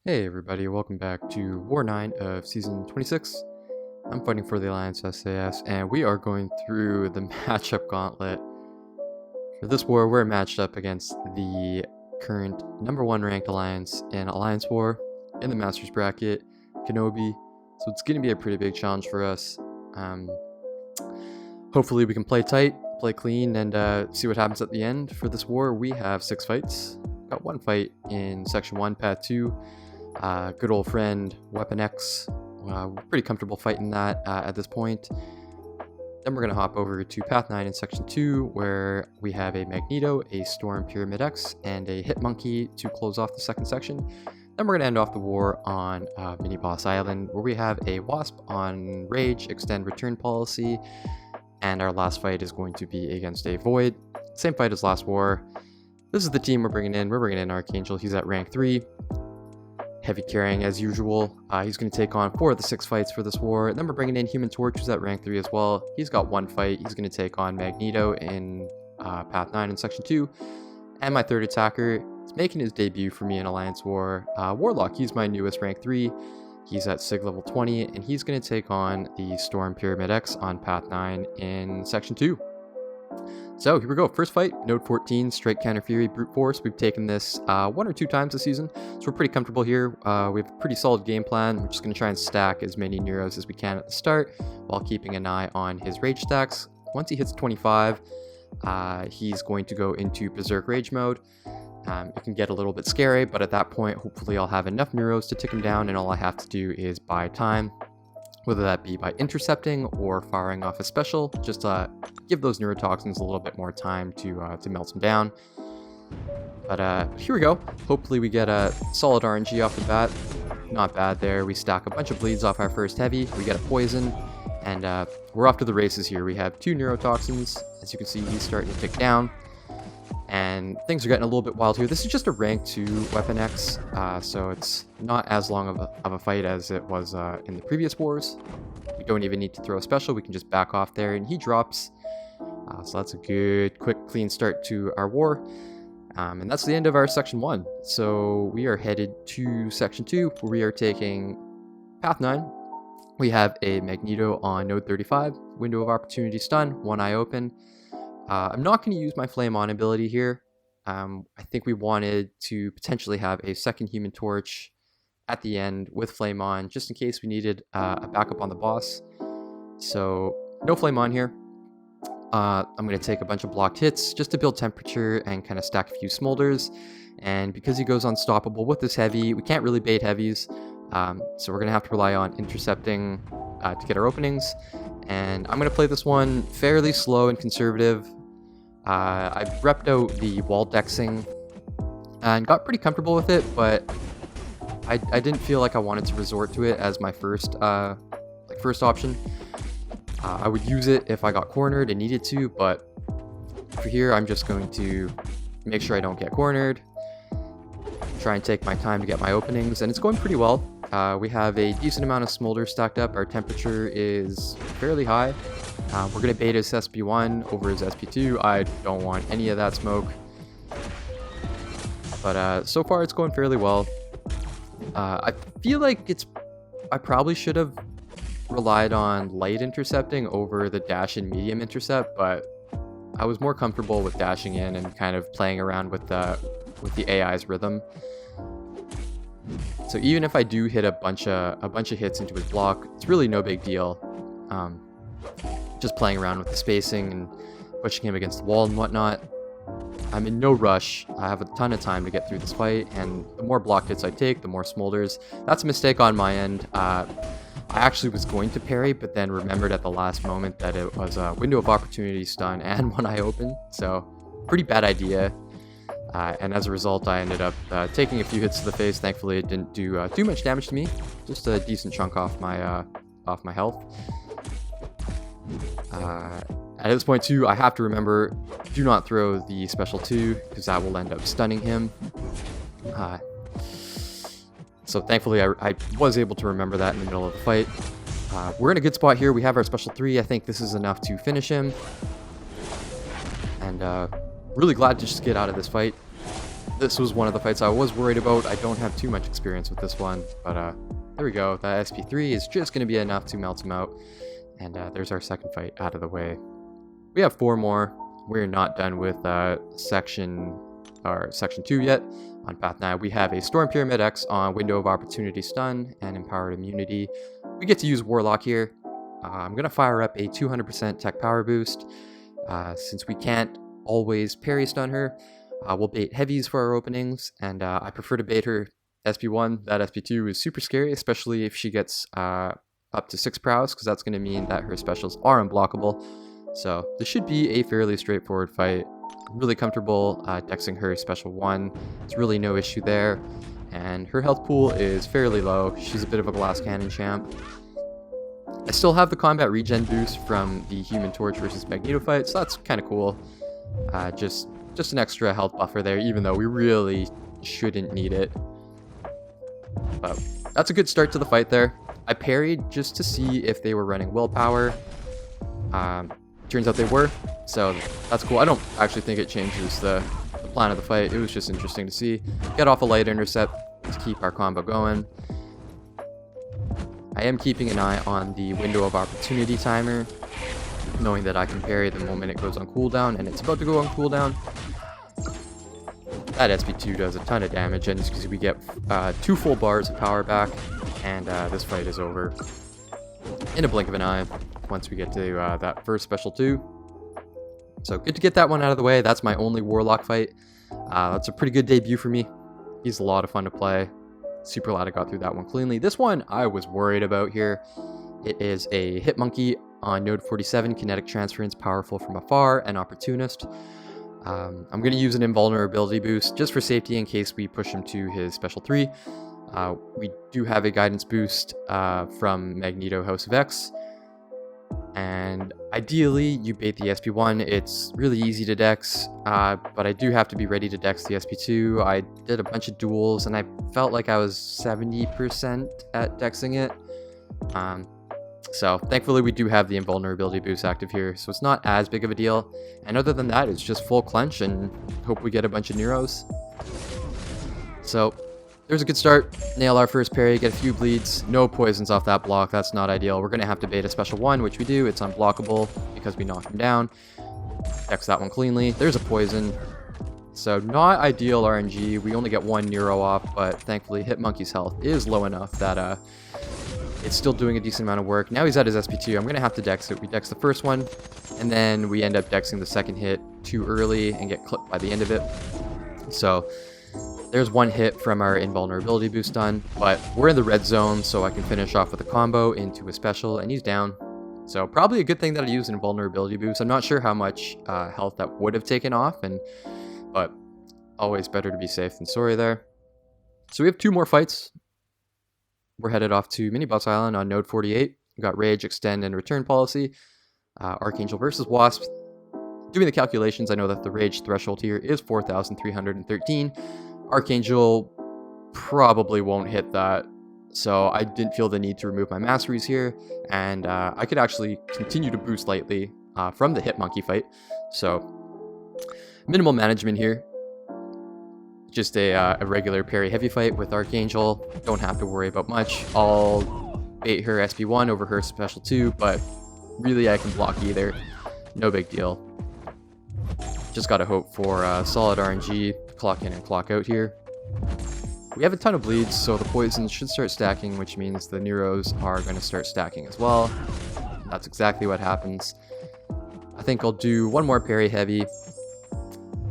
Hey everybody, welcome back to War 9 of Season 26. I'm fighting for the Alliance SAS, and we are going through the matchup gauntlet. For this war, we're matched up against the current #1 ranked Alliance in Alliance War in the Masters bracket, KenOB. So it's going to be a pretty big challenge for us. Hopefully we can play tight, play clean, and see what happens at the end. For this war, we have 6 fights. Got 1 fight in Section 1, Path 2. Good old friend, Weapon X. Pretty comfortable fighting that at this point. Then we're going to hop over to Path 9 in Section 2, where we have a Magneto, a Storm Pyramid X, and a Hit Monkey to close off the second section. Then we're going to end off the war on Mini Boss Island, where we have a Wasp on Rage, Extend Return Policy, and our last fight is going to be against a Void. Same fight as last war. This is the team we're bringing in. We're bringing in Archangel. He's at rank 3. Heavy carrying as usual. He's going to take on 4 of the 6 fights for this war. And then we're bringing in Human Torch, who's at rank 3 as well. He's got 1 fight. He's going to take on Magneto in Path 9 in Section 2. And my third attacker is making his debut for me in Alliance War. Warlock, he's my newest rank 3. He's at SIG level 20, and he's going to take on the Storm Pyramid X on Path 9 in Section 2. So here we go. First fight, Node 14, Straight Counter Fury, Brute Force. We've taken this 1 or 2 times this season, so we're pretty comfortable here. We have a pretty solid game plan. We're just going to try and stack as many Neuros as we can at the start while keeping an eye on his rage stacks. Once he hits 25, he's going to go into Berserk Rage mode. It can get a little bit scary, but at that point, hopefully I'll have enough Neuros to tick him down, and all I have to do is buy time. Whether that be by intercepting or firing off a special, just give those neurotoxins a little bit more time to melt them down. But here we go. Hopefully we get a solid RNG off the bat. Not bad there. We stack a bunch of bleeds off our first heavy. We get a poison, and we're off to the races here. We have 2 neurotoxins. As you can see, he's starting to tick down. And things are getting a little bit wild here. This is just a rank 2 Weapon X, so it's not as long of a fight as it was in the previous wars. We don't even need to throw a special. We can just back off there, and he drops. So that's a good, quick, clean start to our war. And that's the end of our Section 1. So we are headed to Section 2, where we are taking Path 9. We have a Magneto on Node 35, Window of Opportunity Stun, 1 eye open. I'm not going to use my Flame On ability here. I think we wanted to potentially have a second Human Torch at the end with Flame On, just in case we needed a backup on the boss. So no Flame On here. I'm going to take a bunch of blocked hits just to build temperature and kind of stack a few smolders. And because he goes unstoppable with this heavy, we can't really bait heavies. So we're going to have to rely on intercepting to get our openings. And I'm going to play this one fairly slow and conservative. I repped out the wall dexing and got pretty comfortable with it, but I didn't feel like I wanted to resort to it as my first option. I would use it if I got cornered and needed to, but for here I'm just going to make sure I don't get cornered, try and take my time to get my openings, and it's going pretty well. We have a decent amount of smolder stacked up. Our temperature is fairly high. We're going to bait his SP1 over his SP2. I don't want any of that smoke. But so far it's going fairly well. I feel like I probably should have relied on light intercepting over the dash and medium intercept, but I was more comfortable with dashing in and kind of playing around with the AI's rhythm. So even if I do hit a bunch of hits into his block, it's really no big deal. Just playing around with the spacing and pushing him against the wall and whatnot. I'm in no rush. I have a ton of time to get through this fight, and the more block hits I take, the more smolders. That's a mistake on my end. I actually was going to parry, but then remembered at the last moment that it was a Window of Opportunity stun and 1 eye open, so pretty bad idea. And as a result, I ended up taking a few hits to the face. Thankfully, it didn't do too much damage to me. Just a decent chunk off my health. At this point too, I have to remember, do not throw the special 2, because that will end up stunning him. So thankfully I was able to remember that in the middle of the fight. We're in a good spot here. We have our special 3. I think this is enough to finish him. And really glad to just get out of this fight. This was one of the fights I was worried about. I don't have too much experience with this one, but there we go. That SP3 is just going to be enough to melt him out. And there's our second fight out of the way. We have 4 more. We're not done with section 2 yet. On path 9, we have a Storm Pyramid X on Window of Opportunity Stun and Empowered Immunity. We get to use Warlock here. I'm going to fire up a 200% tech power boost. Since we can't always parry stun her, we'll bait heavies for our openings, and I prefer to bait her SP1. That SP2 is super scary, especially if she gets up to 6 prowess, because that's going to mean that her specials are unblockable. So this should be a fairly straightforward fight. Really comfortable dexing her special 1. There's really no issue there, and her health pool is fairly low. She's a bit of a glass cannon champ. I still have the combat regen boost from the Human Torch versus Magneto fight, so that's kind of cool. Just an extra health buffer there, even though we really shouldn't need it. But that's a good start to the fight there. I parried just to see if they were running willpower. Turns out they were, so that's cool. I don't actually think it changes the plan of the fight. It was just interesting to see. Get off a light intercept to keep our combo going. I am keeping an eye on the Window of Opportunity timer, knowing that I can parry the moment it goes on cooldown, and it's about to go on cooldown. That SP2 does a ton of damage, and it's because we get 2 full bars of power back, and this fight is over in a blink of an eye once we get to that first special 2. So good to get that one out of the way. That's my only Warlock fight. That's a pretty good debut for me. He's a lot of fun to play. Super glad I got through that one cleanly. This one I was worried about here. It is a Hit Monkey on node 47, kinetic transference, powerful from afar, and opportunist. I'm going to use an invulnerability boost just for safety in case we push him to his special 3. We do have a guidance boost from Magneto House of X. And ideally, you bait the SP1. It's really easy to dex, but I do have to be ready to dex the SP2. I did a bunch of duels, and I felt like I was 70% at dexing it. So thankfully, we do have the invulnerability boost active here, so it's not as big of a deal. And other than that, it's just full clench and hope we get a bunch of Neros. So there's a good start. Nail our first parry, get a few bleeds. No poisons off that block. That's not ideal. We're going to have to bait a special 1, which we do. It's unblockable because we knocked him down. Dex that one cleanly. There's a poison. So not ideal RNG. We only get 1 Nero off, but thankfully Hit Monkey's health is low enough that it's still doing a decent amount of work. Now he's at his SP2. I'm going to have to dex it. We dex the first one, and then we end up dexing the second hit too early and get clipped by the end of it. So there's 1 hit from our invulnerability boost done, but we're in the red zone, so I can finish off with a combo into a special, and he's down. So probably a good thing that I used an invulnerability boost. I'm not sure how much health that would have taken off, but always better to be safe than sorry there. So we have 2 more fights. We're headed off to Mini Boss Island on node 48. We've got Rage, Extend, and Return policy. Archangel versus Wasp. Doing the calculations, I know that the Rage threshold here is 4,313. Archangel probably won't hit that, so I didn't feel the need to remove my masteries here, and I could actually continue to boost lightly from the Hit Monkey fight. So minimal management here. Just a regular parry heavy fight with Archangel. Don't have to worry about much. I'll bait her SP1 over her special 2, but really I can block either. No big deal. Just gotta hope for solid RNG, clock in and clock out here. We have a ton of bleeds, so the poisons should start stacking, which means the Neros are going to start stacking as well. That's exactly what happens. I think I'll do 1 more parry heavy,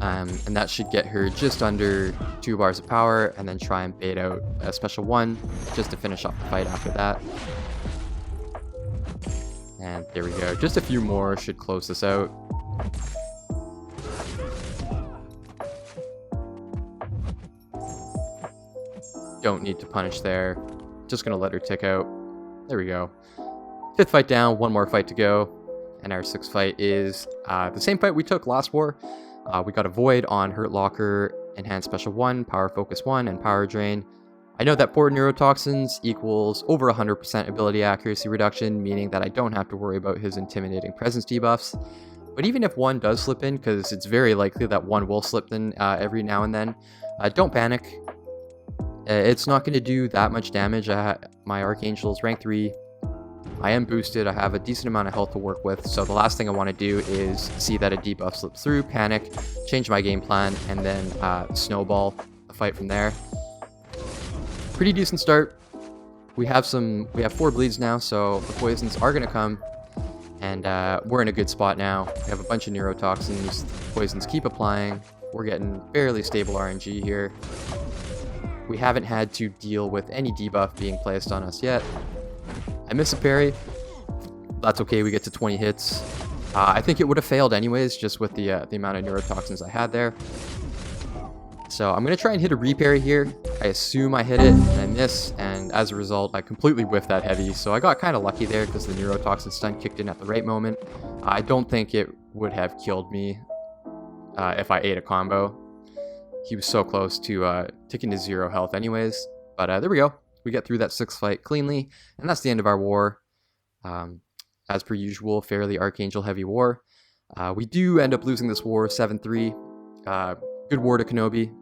and that should get her just under 2 bars of power, and then try and bait out a special 1 just to finish off the fight after that. And there we go. Just a few more should close this out. Don't need to punish there. Just gonna let her tick out. There we go. 5th fight down, 1 more fight to go. And our 6th fight is the same fight we took last war. We got a Void on Hurt Locker, Enhanced Special 1, Power Focus 1, and Power Drain. I know that 4 Neurotoxins equals over 100% ability accuracy reduction, meaning that I don't have to worry about his Intimidating Presence debuffs. But even if one does slip in, because it's very likely that one will slip in every now and then, don't panic. It's not going to do that much damage. My Archangel is rank 3. I am boosted. I have a decent amount of health to work with. So the last thing I want to do is see that a debuff slips through, panic, change my game plan, and then snowball the fight from there. Pretty decent start. We have 4 bleeds now, so the poisons are going to come. And we're in a good spot now. We have a bunch of neurotoxins. Poisons keep applying. We're getting fairly stable RNG here. We haven't had to deal with any debuff being placed on us yet. I miss a parry. That's okay, we get to 20 hits. I think it would have failed anyways, just with the amount of neurotoxins I had there. So I'm going to try and hit a reparry here. I assume I hit it, and I miss, and as a result, I completely whiffed that heavy. So I got kind of lucky there because the neurotoxin stun kicked in at the right moment. I don't think it would have killed me if I ate a combo. He was so close to ticking to 0 health anyways. But there we go. We get through that 6th fight cleanly, and that's the end of our war. As per usual, fairly Archangel heavy war. We do end up losing this war 7-3. Good war to KenOB.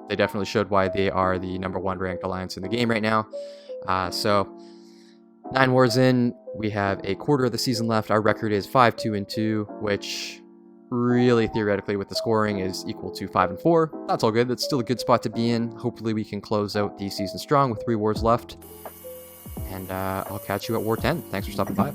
They definitely showed why they are the #1 ranked alliance in the game right now. So 9 wars in, we have a quarter of the season left. Our record is 5-2-2, which really theoretically with the scoring is equal to 5-4. That's all good. That's still a good spot to be in. Hopefully we can close out the season strong with 3 wars left. And I'll catch you at War 10. Thanks for stopping by.